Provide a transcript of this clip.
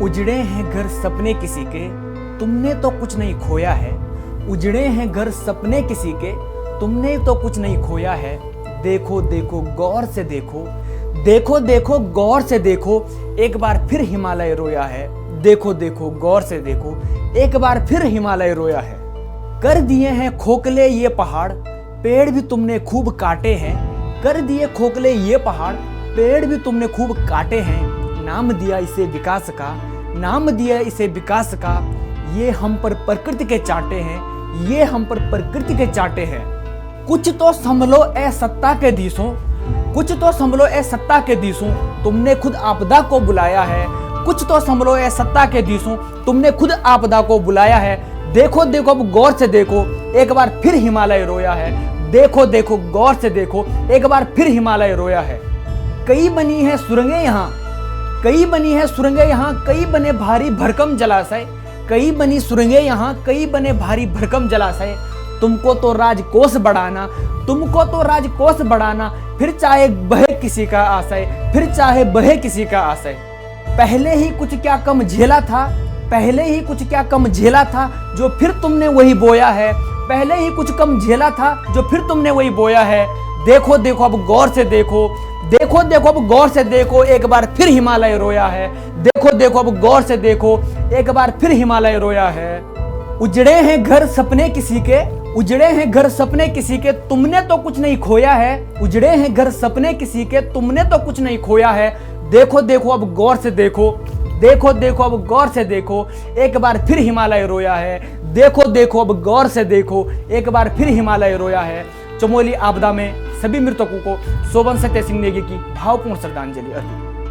उजड़े हैं घर सपने किसी के, तुमने तो कुछ नहीं खोया है। उजड़े हैं घर सपने किसी के, तुमने तो कुछ नहीं खोया है। देखो देखो गौर से देखो, देखो देखो गौर से देखो, एक बार फिर हिमालय रोया है। देखो देखो गौर से देखो, एक बार फिर हिमालय रोया है। कर दिए हैं खोखले ये पहाड़, पेड़ भी तुमने खूब काटे हैं। कर दिए खोखले ये पहाड़, पेड़ भी तुमने खूब काटे हैं। नाम दिया इसे विकास का, नाम दिया इसे विकास का। ये हम पर प्रकृति के चाटे हैं, ये हम पर प्रकृति के चाटे हैं। कुछ तो संभलो ए सत्ता के दीसों, कुछ तो संभलो ए सत्ता के दीसों, तुमने खुद आपदा को बुलाया है। कुछ तो संभलो ए सत्ता के दीसों, तुमने खुद आपदा को बुलाया है। देखो देखो अब गौर से देखो, एक बार फिर हिमालय रोया है। देखो देखो गौर से देखो, एक बार फिर हिमालय रोया है। कई बनी है सुरंगें यहाँ, कई बनी है सुरंगें यहाँ, कई बने भारी भरकम जलाशय। कई बनी सुरंगें यहाँ, कई बने भारी भरकम जलाशय। तुमको तो राजकोष बढ़ाना, तुमको तो राजकोष बढ़ाना, फिर चाहे बहे किसी का आशय, फिर चाहे बहे किसी का आशय। पहले ही कुछ क्या कम झेला था, पहले ही कुछ क्या कम झेला था, जो फिर तुमने वही बोया है। पहले ही कुछ कम झेला था, जो फिर तुमने वही बोया है। देखो देखो अब गौर से देखो, देखो देखो अब गौर से देखो, एक बार फिर हिमालय रोया है। देखो देखो अब गौर से देखो, एक बार फिर हिमालय रोया है। उजड़े हैं घर सपने किसी के, उजड़े हैं घर सपने किसी के, तुमने तो कुछ नहीं खोया है। उजड़े हैं घर सपने किसी के, तुमने तो कुछ नहीं खोया है। देखो देखो अब गौर से देखो, देखो देखो अब गौर से देखो, एक बार फिर हिमालय रोया है। देखो देखो अब गौर से देखो, एक बार फिर हिमालय रोया है। चमोली आपदा में सभी मृतकों को शोभन सत्य सिंह नेगी की भावपूर्ण श्रद्धांजलि अर्पित।